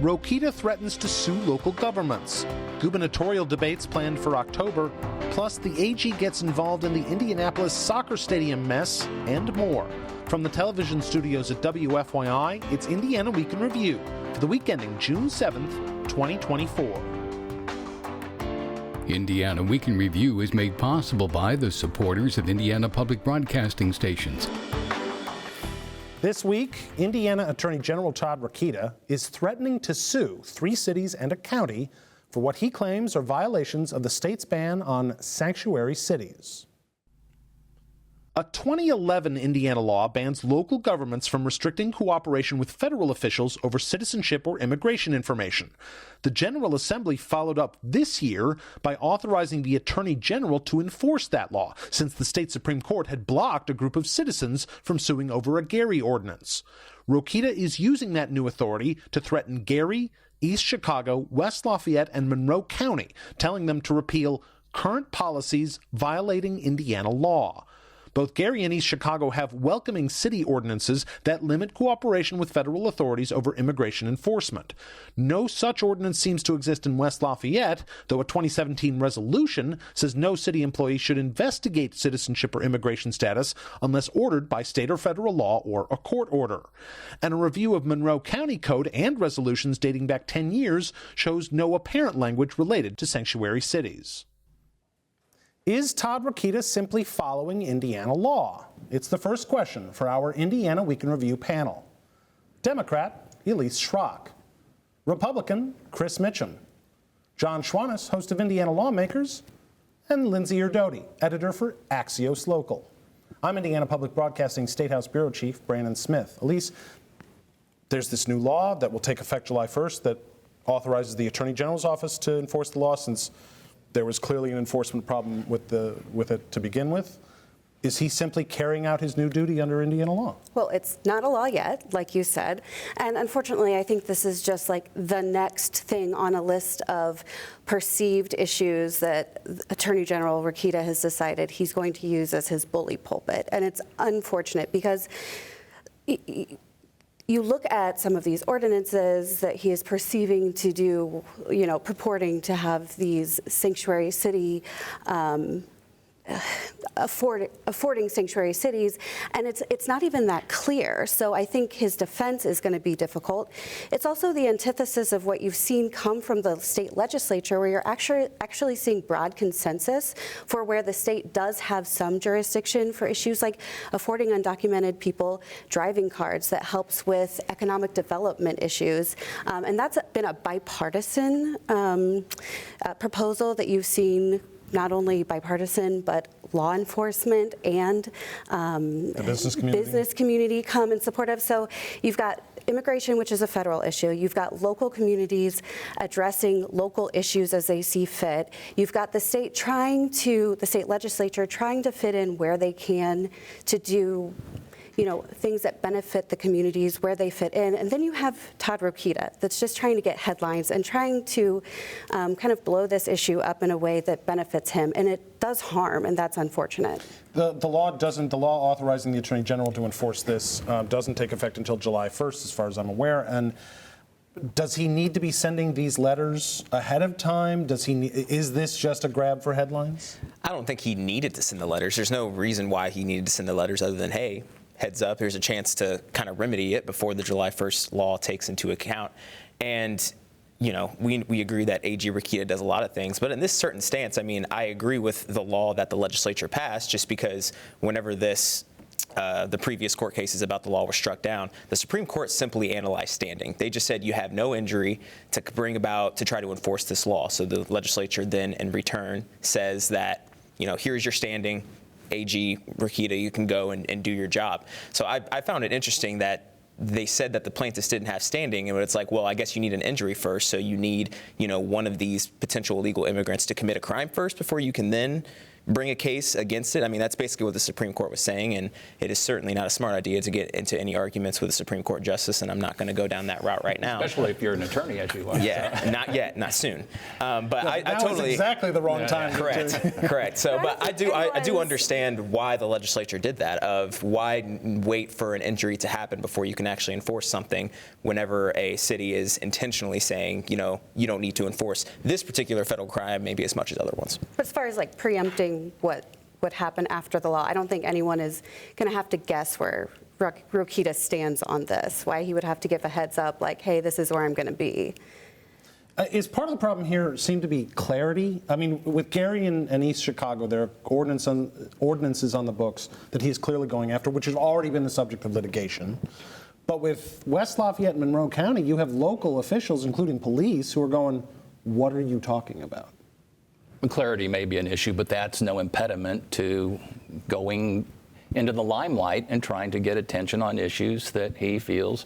Rokita threatens to sue local governments. Gubernatorial debates planned for October. Plus, the AG gets involved in the Indianapolis soccer stadium mess and more. From the television studios at WFYI, it's Indiana Week in Review for the week ending June 7th, 2024. Indiana Week in Review is made possible by the supporters of Indiana Public Broadcasting Stations. This week, Indiana Attorney General Todd Rokita is threatening to sue 3 cities and a county for what he claims are violations of the state's ban on sanctuary cities. A 2011 Indiana law bans local governments from restricting cooperation with federal officials over citizenship or immigration information. The General Assembly followed up this year by authorizing the Attorney General to enforce that law, since the state Supreme Court had blocked a group of citizens from suing over a Gary ordinance. Rokita is using that new authority to threaten Gary, East Chicago, West Lafayette, and Monroe County, telling them to repeal current policies violating Indiana law. Both Gary and East Chicago have welcoming city ordinances that limit cooperation with federal authorities over immigration enforcement. No such ordinance seems to exist in West Lafayette, though a 2017 resolution says no city employee should investigate citizenship or immigration status unless ordered by state or federal law or a court order. And a review of Monroe County Code and resolutions dating back 10 years shows no apparent language related to sanctuary cities. Is Todd Rokita simply following Indiana law? It's the first question for our Indiana Week in Review panel. Democrat Elise Shrock. Republican Chris Mitchem. John Schwantes, host of Indiana Lawmakers. And Lindsey Erdody, editor for Axios Local. I'm Indiana Public Broadcasting State House Bureau Chief Brandon Smith. Elise, there's this new law that will take effect July 1st that authorizes the Attorney General's office to enforce the law, since there was clearly an enforcement problem with it to begin with. Is he simply carrying out his new duty under Indiana law? Well, it's not a law yet, like you said. And unfortunately, I think this is just like the next thing on a list of perceived issues that Attorney General Rokita has decided he's going to use as his bully pulpit. And it's unfortunate because you look at some of these ordinances that he is perceiving to do, purporting to have these sanctuary city affording sanctuary cities, and it's not even that clear. So I think his defense is going to be difficult. It's also the antithesis of what you've seen come from the state legislature, where you're actually seeing broad consensus for where the state does have some jurisdiction for issues like affording undocumented people driving cards that helps with economic development issues. And that's been a bipartisan proposal that you've seen, not only bipartisan, but law enforcement and the business community come in support of. So you've got immigration, which is a federal issue. You've got local communities addressing local issues as they see fit. You've got the state legislature trying to fit in where they can to do things that benefit the communities where they fit in. And then you have Todd Rokita that's just trying to get headlines and trying to kind of blow this issue up in a way that benefits him. And it does harm, and that's unfortunate. The law authorizing the Attorney General to enforce this doesn't take effect until July 1st, as far as I'm aware. And does he need to be sending these letters ahead of time? Is this just a grab for headlines? I don't think he needed to send the letters. There's no reason why he needed to send the letters other than, hey, heads up, here's a chance to kind of remedy it before the July 1st law takes into account. And, we agree that AG Rokita does a lot of things, but in this certain stance, I agree with the law that the legislature passed, just because whenever the previous court cases about the law were struck down, the Supreme Court simply analyzed standing. They just said you have no injury to bring about to try to enforce this law. So the legislature then in return says that, here's your standing, AG Rokita, you can go and do your job. So I found it interesting that they said that the plaintiffs didn't have standing, and it's like, well, I guess you need an injury first, so you need, one of these potential illegal immigrants to commit a crime first before you can then, bring a case against it. I mean, that's basically what the Supreme Court was saying, and it is certainly not a smart idea to get into any arguments with a Supreme Court justice, and I'm not going to go down that route right now. Especially if you're an attorney, as you are. Yeah, not yet, not soon. But I that totally was exactly the wrong time. Correct. So, but I do understand why the legislature did that. Of why wait for an injury to happen before you can actually enforce something, whenever a city is intentionally saying, you don't need to enforce this particular federal crime maybe as much as other ones. But as far as like preempting what would happen after the law, I don't think anyone is going to have to guess where Rokita stands on this, why he would have to give a heads up like, hey, this is where I'm going to be. Is part of the problem here seem to be clarity? I mean, with Gary and East Chicago, there are ordinances on the books that he's clearly going after, which has already been the subject of litigation. But with West Lafayette and Monroe County, you have local officials, including police, who are going, what are you talking about? Clarity may be an issue, but that's no impediment to going into the limelight and trying to get attention on issues that he feels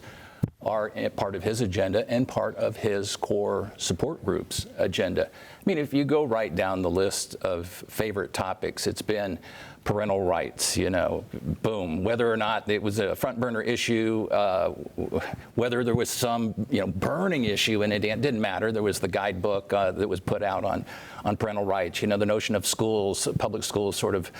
are part of his agenda and part of his core support group's agenda. I mean, if you go right down the list of favorite topics, it's been parental rights, boom, whether or not it was a front burner issue, whether there was some, burning issue in Indiana, didn't matter. There was the guidebook that was put out on parental rights, the notion of schools, public schools sort of,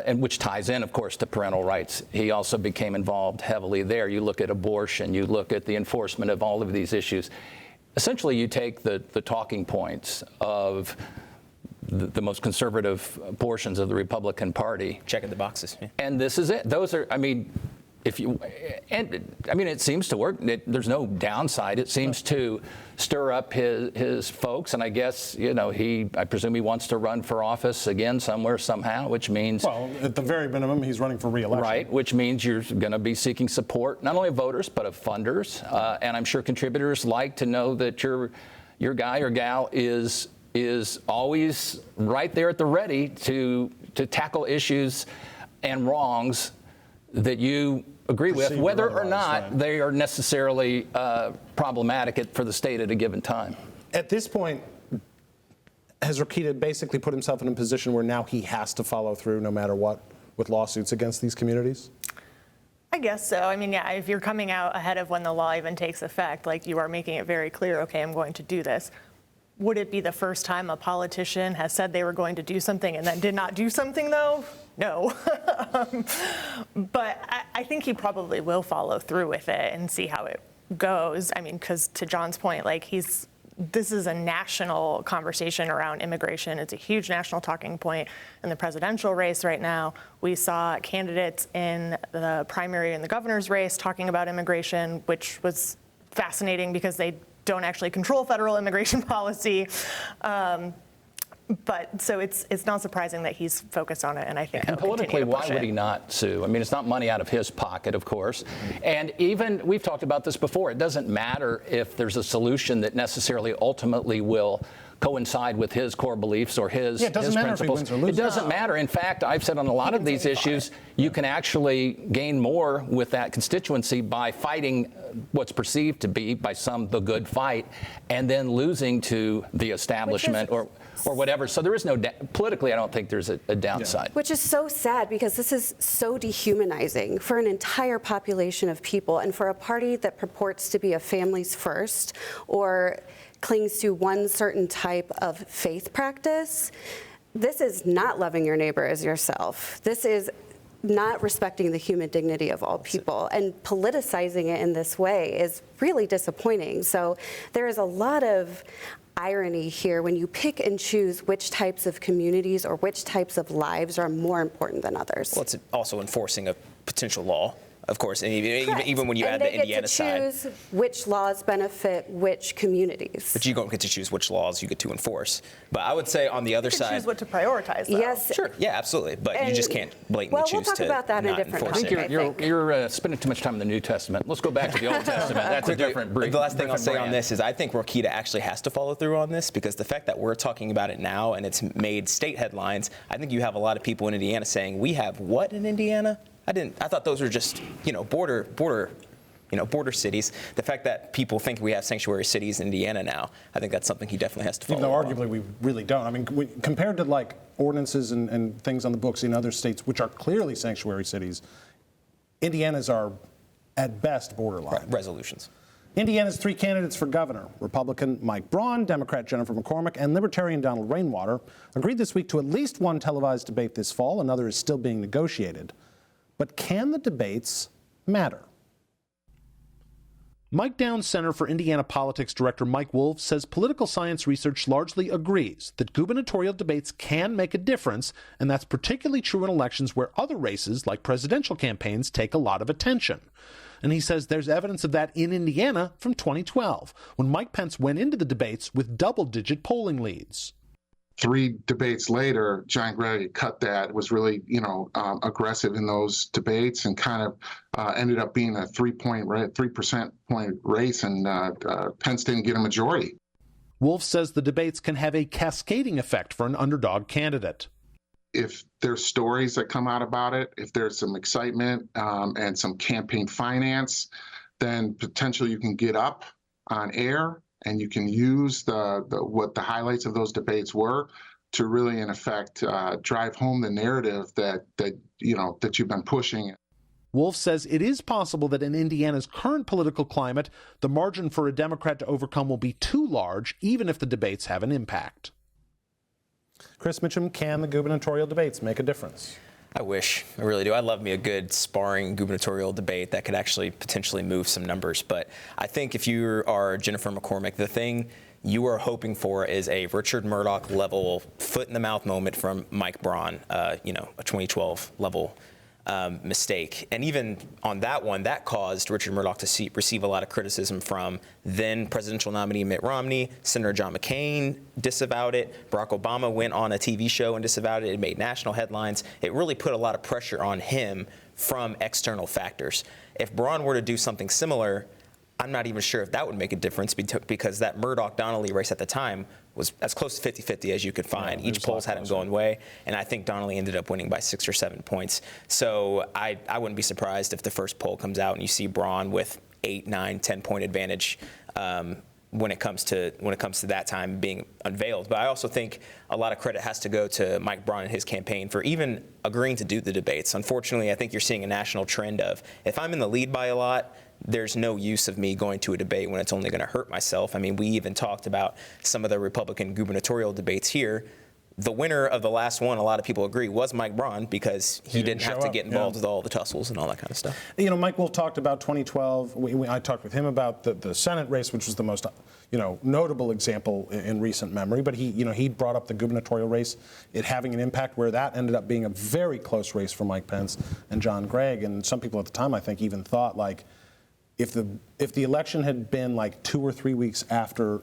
and which ties in, of course, to parental rights. He also became involved heavily there. You look at abortion, you look at the enforcement of all of these issues. Essentially, you take the talking points of the most conservative portions of the Republican Party. Checking the boxes. Yeah. And this is it. Those are, it seems to work. There's no downside. It seems to stir up his folks, and I guess, I presume he wants to run for office again somewhere, somehow, which means... Well, at the very minimum, he's running for re-election. Right, which means you're going to be seeking support, not only of voters, but of funders, and I'm sure contributors like to know that your guy or gal is always right there at the ready to tackle issues and wrongs that you agree with, whether or not they are necessarily problematic for the state at a given time. At this point, has Rokita basically put himself in a position where now he has to follow through no matter what with lawsuits against these communities? I guess so. I mean, yeah, if you're coming out ahead of when the law even takes effect, like you are making it very clear, okay, I'm going to do this. Would it be the first time a politician has said they were going to do something and then did not do something, though? No. But I think he probably will follow through with it and see how it goes. I mean, because to John's point, like this is a national conversation around immigration. It's a huge national talking point in the presidential race right now. We saw candidates in the primary and the governor's race talking about immigration, which was fascinating because they don't actually control federal immigration policy. But so it's not surprising that he's focused on it, and I think and politically, why would he not sue? I mean, it's not money out of his pocket, of course. And even, we've talked about this before, it doesn't matter if there's a solution that necessarily ultimately will coincide with his core beliefs or his principles. It doesn't matter. In fact, I've said on a lot of these issues, you can actually gain more with that constituency by fighting what's perceived to be by some the good fight, and then losing to the establishment or whatever. So there is no politically, I don't think there's a downside. Which is so sad because this is so dehumanizing for an entire population of people, and for a party that purports to be a families first or clings to one certain type of faith practice. This is not loving your neighbor as yourself. This is not respecting the human dignity of all people, and politicizing it in this way is really disappointing. So there is a lot of irony here when you pick and choose which types of communities or which types of lives are more important than others. Well, it's also enforcing a potential law, of course, and even when you add the Indiana side. And they get to choose which laws benefit which communities. But you don't get to choose which laws you get to enforce. But I would say on the other side, choose what to prioritize, though. Yes. Sure. Yeah, absolutely. But you just can't blatantly choose to. Well, we'll talk about that in a different enforce time. it. You're spending too much time in the New Testament. Let's go back to the Old Testament. That's a different breed. The last thing I'll say on this is I think Rokita actually has to follow through on this, because the fact that we're talking about it now and it's made state headlines, I think you have a lot of people in Indiana saying, we have what in Indiana? I thought those were just, border, border cities. The fact that people think we have sanctuary cities in Indiana now, I think that's something he definitely has to follow. Even though up arguably on. we really don't. I mean, compared to like ordinances and things on the books in other states, which are clearly sanctuary cities, Indiana's are at best borderline. Resolutions. Indiana's 3 candidates for governor, Republican Mike Braun, Democrat Jennifer McCormick, and Libertarian Donald Rainwater, agreed this week to at least one televised debate this fall. Another is still being negotiated. But can the debates matter? Mike Downs Center for Indiana Politics Director Mike Wolf says political science research largely agrees that gubernatorial debates can make a difference, and that's particularly true in elections where other races, like presidential campaigns, take a lot of attention. And he says there's evidence of that in Indiana from 2012, when Mike Pence went into the debates with double-digit polling leads. 3 debates later, John Gregg cut that, was really, aggressive in those debates, and kind of ended up being a 3% point race, and Pence didn't get a majority. Wolf says the debates can have a cascading effect for an underdog candidate. If there's stories that come out about it, if there's some excitement and some campaign finance, then potentially you can get up on air and you can use what the highlights of those debates were to really, in effect, drive home the narrative that you've been pushing. Wolf says it is possible that in Indiana's current political climate, the margin for a Democrat to overcome will be too large, even if the debates have an impact. Chris Mitchem, can the gubernatorial debates make a difference? I wish. I really do. I love me a good sparring gubernatorial debate that could actually potentially move some numbers. But I think if you are Jennifer McCormick, the thing you are hoping for is a Richard Murdoch level foot in the mouth moment from Mike Braun, a 2012 level mistake. And even on that one, that caused Richard Murdoch to receive a lot of criticism from then presidential nominee Mitt Romney. Senator John McCain disavowed it. Barack Obama went on a TV show and disavowed it. It made national headlines. It really put a lot of pressure on him from external factors. If Braun were to do something similar, I'm not even sure if that would make a difference, because that Murdoch-Donnelly race at the time was as close to 50-50 as you could find. Each polls had him going way, and I think Donnelly ended up winning by 6 or 7 points. So I wouldn't be surprised if the first poll comes out and you see Braun with 8, 9, 10-point advantage when it comes to that time being unveiled. But I also think a lot of credit has to go to Mike Braun and his campaign for even agreeing to do the debates. Unfortunately, I think you're seeing a national trend of, if I'm in the lead by a lot, there's no use of me going to a debate when it's only going to hurt myself. I mean, we even talked about some of the Republican gubernatorial debates here. The winner of the last one, a lot of people agree, was Mike Braun, because he didn't have to get involved with all the tussles and all that kind of stuff. Mike Wolf talked about 2012. I talked with him about the Senate race, which was the most, notable example in recent memory. But he brought up the gubernatorial race, it having an impact, where that ended up being a very close race for Mike Pence and John Gregg. And some people at the time, I think, even thought, like, if the election had been like 2 or 3 weeks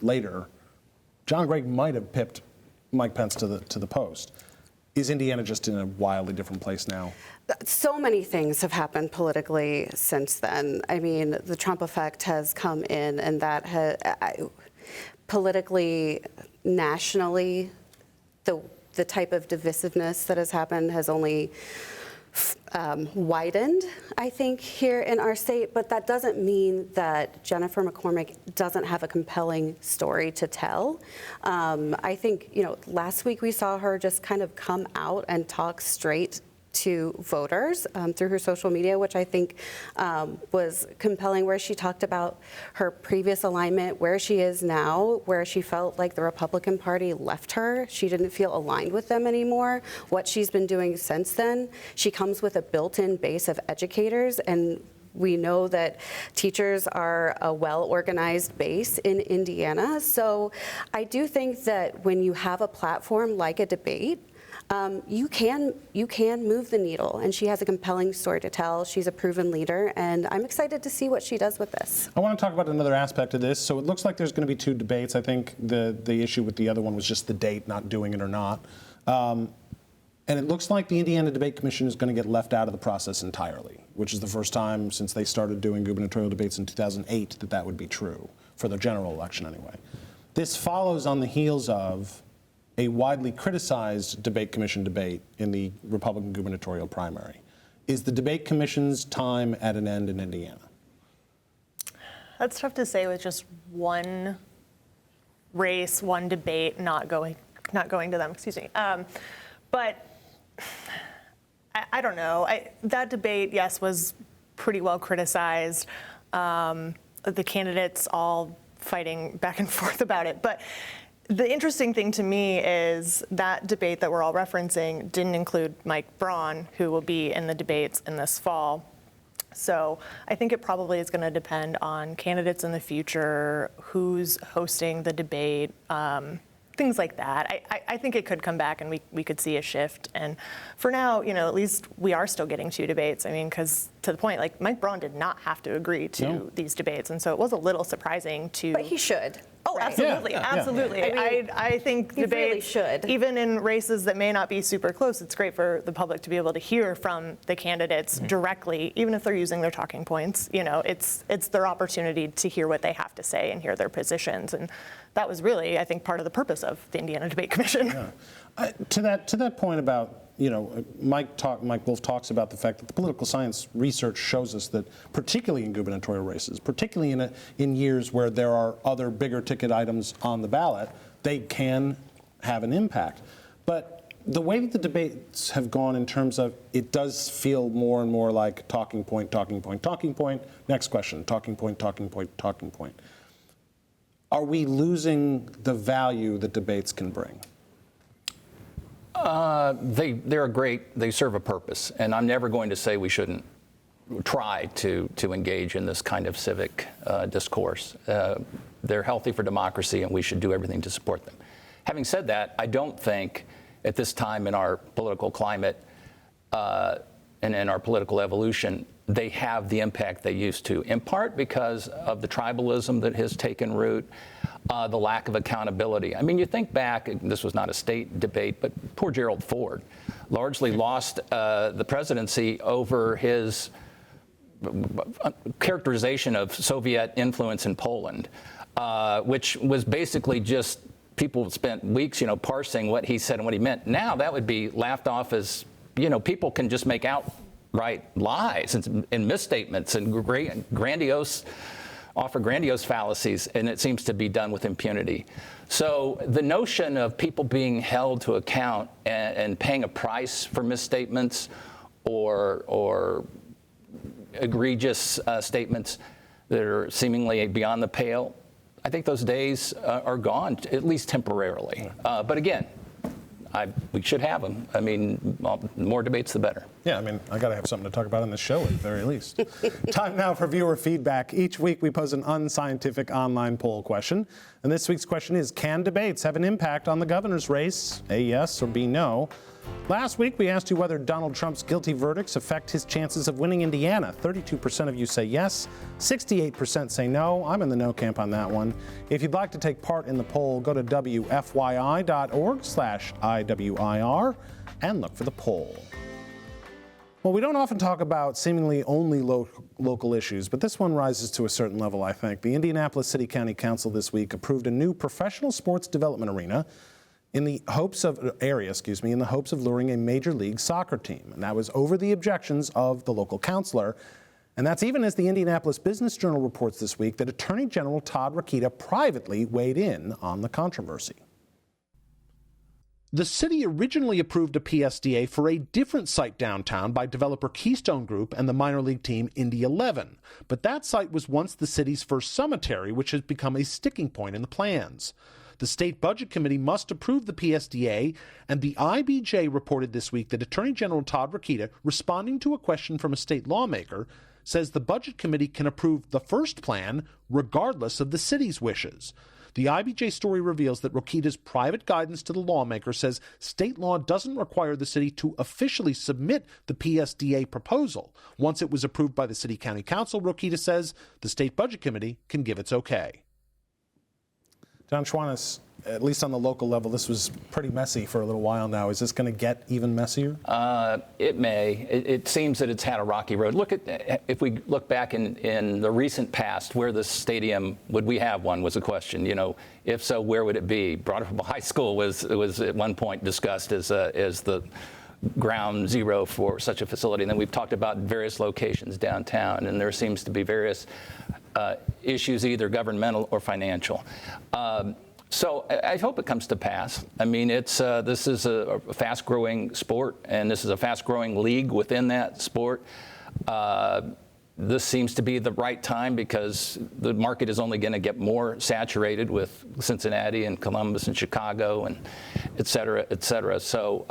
later, John Gregg might have pipped Mike Pence to the post. Is Indiana just in a wildly different place now? So many things have happened politically since then. I mean, the Trump effect has come in, and that has politically, nationally, the type of divisiveness that has happened has only widened, I think, here in our state. But that doesn't mean that Jennifer McCormick doesn't have a compelling story to tell. I think, last week we saw her just kind of come out and talk straight to voters through her social media, which I think was compelling, where she talked about her previous alignment, where she is now, where she felt like the Republican Party left her. She didn't feel aligned with them anymore. What she's been doing since then, she comes with a built-in base of educators, and we know that teachers are a well-organized base in Indiana. So I do think that when you have a platform like a debate, you can move the needle, and she has a compelling story to tell. She's a proven leader, and I'm excited to see what she does with this. I want to talk about another aspect of this. So it looks like there's going to be 2 debates. I think the issue with the other one was just the date, not doing it or not. And it looks like the Indiana Debate Commission is going to get left out of the process entirely, which is the first time since they started doing gubernatorial debates in 2008 that would be true, for the general election anyway. This follows on the heels of a widely criticized debate commission debate in the Republican gubernatorial primary. Is the debate commission's time at an end in Indiana? That's tough to say with just one race, one debate not going to them. Excuse me. But I don't know. That debate, yes, was pretty well criticized. The candidates all fighting back and forth about it. But the interesting thing to me is that debate that we're all referencing didn't include Mike Braun, who will be in the debates in this fall. So I think it probably is going to depend on candidates in the future, who's hosting the debate, things like that. I think it could come back and we could see a shift. And for now, at least we are still getting 2 debates. I mean, because to the point, like Mike Braun did not have to agree to these debates. And so it was a little surprising to. But he should. Oh, right? absolutely, absolutely. I think he debate really should. Even in races that may not be super close, it's great for the public to be able to hear from the candidates directly, even if they're using their talking points. It's their opportunity to hear what they have to say and hear their positions, and that was really, I think, part of the purpose of the Indiana Debate Commission. Yeah. To that point about, Mike Wolf talks about the fact that the political science research shows us that, particularly in gubernatorial races, particularly in years where there are other bigger ticket items on the ballot, they can have an impact. But the way that the debates have gone in terms of, it does feel more and more like talking point, next question, talking point. Are we losing the value that debates can bring? They're great. They serve a purpose, and I'm never going to say we shouldn't try to engage in this kind of civic discourse. They're healthy for democracy, and we should do everything to support them. Having said that, I don't think at this time in our political climate and in our political evolution, they have the impact they used to, in part because of the tribalism that has taken root, the lack of accountability. I mean, you think back, this was not a state debate, but poor Gerald Ford largely lost the presidency over his characterization of Soviet influence in Poland, which was basically just people spent weeks, parsing what he said and what he meant. Now that would be laughed off as, people can just make outright lies and misstatements and offer grandiose fallacies, and it seems to be done with impunity. So the notion of people being held to account and paying a price for misstatements or egregious statements that are seemingly beyond the pale, I think those days are gone, at least temporarily. But again, we should have them. I mean, the more debates, the better. Yeah, I mean, I got to have something to talk about on the show at the very least. Time now for viewer feedback. Each week we pose an unscientific online poll question. And this week's question is, can debates have an impact on the governor's race? A, yes, or B, no. Last week we asked you whether Donald Trump's guilty verdicts affect his chances of winning Indiana. 32% of you say yes, 68% say no. I'm in the no camp on that one. If you'd like to take part in the poll, go to WFYI.org/IWIR and look for the poll. Well, we don't often talk about seemingly only local issues, but this one rises to a certain level, I think. The Indianapolis City County Council this week approved a new professional sports development arena in the hopes of luring a Major League Soccer team. And that was over the objections of the local councilor. And that's even as the Indianapolis Business Journal reports this week that Attorney General Todd Rokita privately weighed in on the controversy. The city originally approved a PSDA for a different site downtown by developer Keystone Group and the minor league team Indy 11. But that site was once the city's first cemetery, which has become a sticking point in the plans. The State Budget Committee must approve the PSDA, and the IBJ reported this week that Attorney General Todd Rokita, responding to a question from a state lawmaker, says the Budget Committee can approve the first plan regardless of the city's wishes. The IBJ story reveals that Rokita's private guidance to the lawmaker says state law doesn't require the city to officially submit the PSDA proposal. Once it was approved by the City County Council, Rokita says the State Budget Committee can give its okay. John Schwantes, at least on the local level, this was pretty messy for a little while now. Is this going to get even messier? It may. It seems that it's had a rocky road. If we look back in the recent past, where the stadium, would we have one, was a question. If so, where would it be? Broad Ripple High School was at one point discussed as the ground zero for such a facility. And then we've talked about various locations downtown, and there seems to be various issues, either governmental or financial. So I hope it comes to pass. I mean, this is a fast-growing sport, and this is a fast-growing league within that sport. This seems to be the right time because the market is only going to get more saturated with Cincinnati and Columbus and Chicago and et cetera, et cetera. So,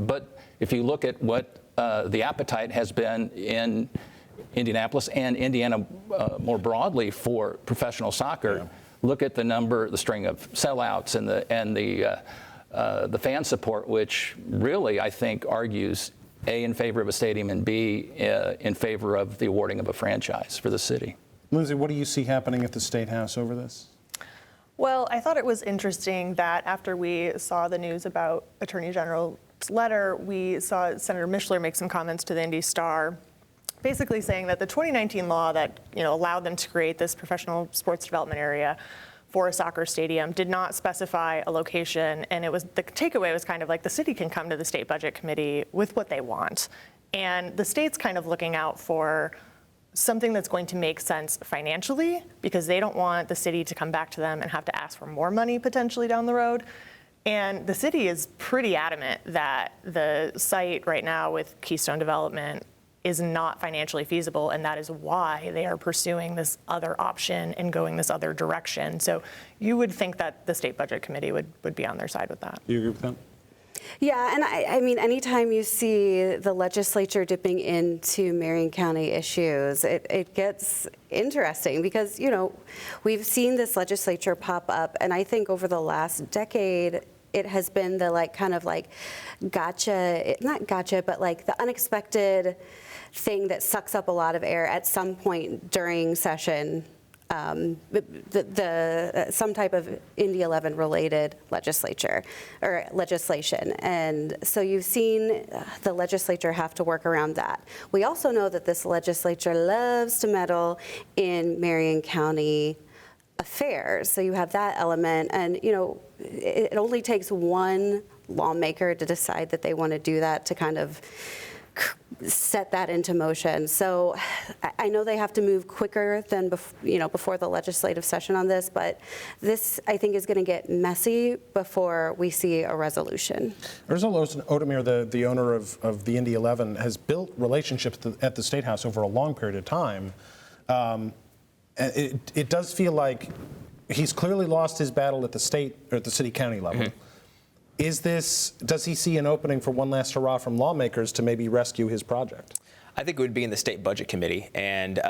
but if you look at what the appetite has been in Indianapolis and Indiana more broadly for professional soccer, look at the string of sellouts and the fan support, which really, I think, argues A, in favor of a stadium, and B, in favor of the awarding of a franchise for the city. Lindsey, what do you see happening at the State House over this? Well, I thought it was interesting that after we saw the news about Attorney General's letter, we saw Senator Mishler make some comments to the Indy Star, basically saying that the 2019 law that allowed them to create this professional sports development area for a soccer stadium did not specify a location, and the takeaway was kind of like the city can come to the state budget committee with what they want, and the state's kind of looking out for something that's going to make sense financially, because they don't want the city to come back to them and have to ask for more money potentially down the road. And the city is pretty adamant that the site right now with Keystone Development is not financially feasible, and that is why they are pursuing this other option and going this other direction. So you would think that the State Budget Committee would be on their side with that. Do you agree with that? Yeah, and I mean, anytime you see the legislature dipping into Marion County issues, it gets interesting because, we've seen this legislature pop up, and I think over the last decade, it has been the kind of gotcha, not gotcha, but the unexpected thing that sucks up a lot of air at some point during session. Some type of Indy 11 related legislation. And so you've seen the legislature have to work around that. We also know that this legislature loves to meddle in Marion County affairs. So you have that element, and it only takes one lawmaker to decide that they want to do that to kind of set that into motion. So I know they have to move quicker than before the legislative session on this, but this I think is going to get messy before we see a resolution. Ursula Odomir, the owner of the Indy 11, has built relationships at the State House over a long period of time. It does feel like he's clearly lost his battle at the state or at the city-county level. Mm-hmm. Does he see an opening for one last hurrah from lawmakers to maybe rescue his project? I think it would be in the State Budget Committee. And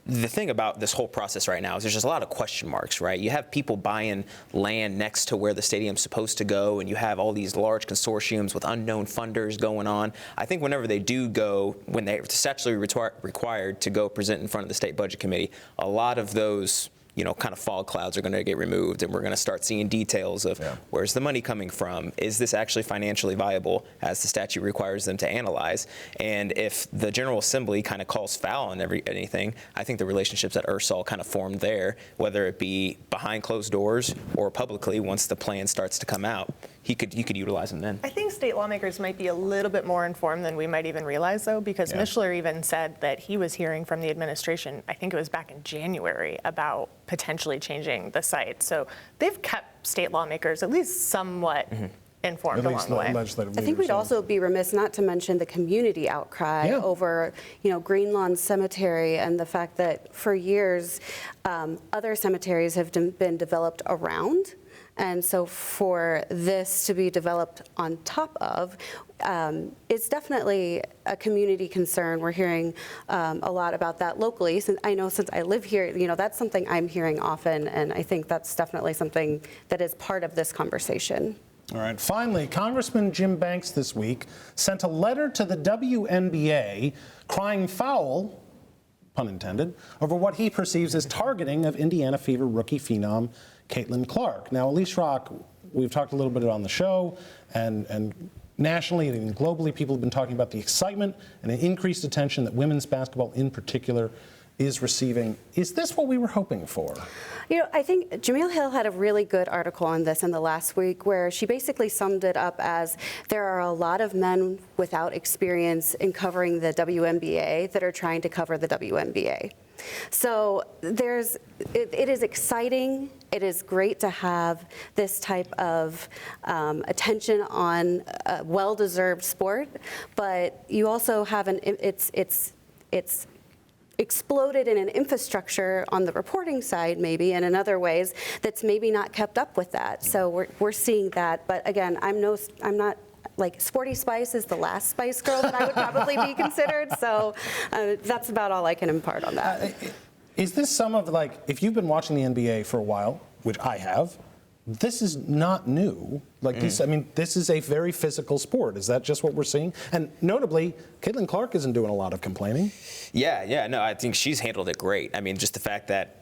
the thing about this whole process right now is there's just a lot of question marks, right? You have people buying land next to where the stadium's supposed to go, and you have all these large consortiums with unknown funders going on. I think whenever they do go, when they're statutorily required to go present in front of the State Budget Committee, a lot of those kind of fog clouds are going to get removed, and we're going to start seeing details of where's the money coming from? Is this actually financially viable, as the statute requires them to analyze? And if the General Assembly kind of calls foul on anything, I think the relationships that Ursula kind of formed there, whether it be behind closed doors or publicly, once the plan starts to come out, he could utilize them then. I think state lawmakers might be a little bit more informed than we might even realize, though, because Mishler even said that he was hearing from the administration, I think it was back in January, about potentially changing the site. So they've kept state lawmakers at least somewhat informed along the way. I think we'd also be remiss not to mention the community outcry over, Green Lawn Cemetery, and the fact that for years other cemeteries have been developed around. And so for this to be developed on top of, it's definitely a community concern. We're hearing a lot about that locally. Since I live here, that's something I'm hearing often, and I think that's definitely something that is part of this conversation. All right. Finally, Congressman Jim Banks this week sent a letter to the WNBA crying foul, pun intended, over what he perceives as targeting of Indiana Fever rookie phenom Caitlin Clark. Now, Elise Shrock, we've talked a little bit on the show, and nationally and globally, people have been talking about the excitement and the increased attention that women's basketball in particular is receiving. Is this what we were hoping for? I think Jameel Hill had a really good article on this in the last week where she basically summed it up as there are a lot of men without experience in covering the WNBA that are trying to cover the WNBA. So it is exciting. It is great to have this type of attention on a well-deserved sport, but you also have it's exploded in an infrastructure on the reporting side, maybe, and in other ways that's maybe not kept up with that. So we're seeing that. But again, I'm not. Like, Sporty Spice is the last Spice Girl that I would probably be considered, so that's about all I can impart on that. Is this some of, like, if you've been watching the NBA for a while, which I have, this is not new. Like, I mean, this is a very physical sport. Is that just what we're seeing? And notably, Caitlin Clark isn't doing a lot of complaining. No, I think she's handled it great. I mean, just the fact that,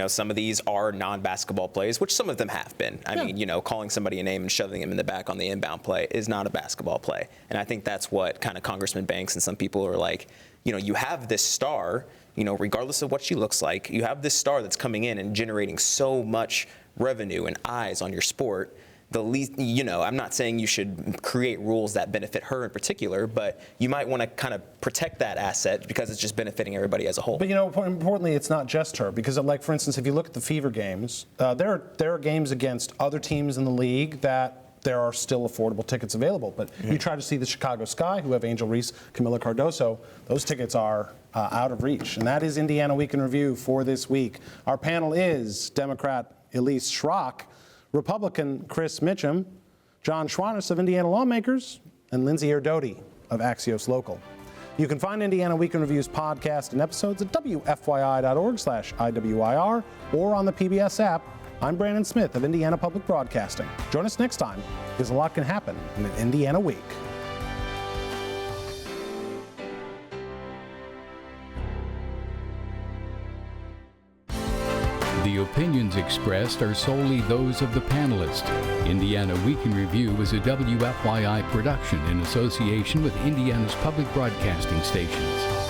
some of these are non-basketball plays, which some of them have been. I mean, calling somebody a name and shoving him in the back on the inbound play is not a basketball play. And I think that's what kind of Congressman Banks and some people are like, you have this star, regardless of what she looks like, you have this star that's coming in and generating so much revenue and eyes on your sport. The least, I'm not saying you should create rules that benefit her in particular, but you might want to kind of protect that asset because it's just benefiting everybody as a whole. But importantly, it's not just her, because like, for instance, if you look at the Fever games, there are games against other teams in the league that there are still affordable tickets available. But you try to see the Chicago Sky, who have Angel Reese, Camila Cardoso, those tickets are out of reach. And that is Indiana Week in Review for this week. Our panel is Democrat Elise Shrock, Republican Chris Mitchem, John Schwantes of Indiana Lawmakers, and Lindsey Erdody of Axios Local. You can find Indiana Week in Review's podcast and episodes at WFYI.org/IWIR or on the PBS app. I'm Brandon Smith of Indiana Public Broadcasting. Join us next time, because a lot can happen in an Indiana week. The opinions expressed are solely those of the panelists. Indiana Week in Review is a WFYI production in association with Indiana's public broadcasting stations.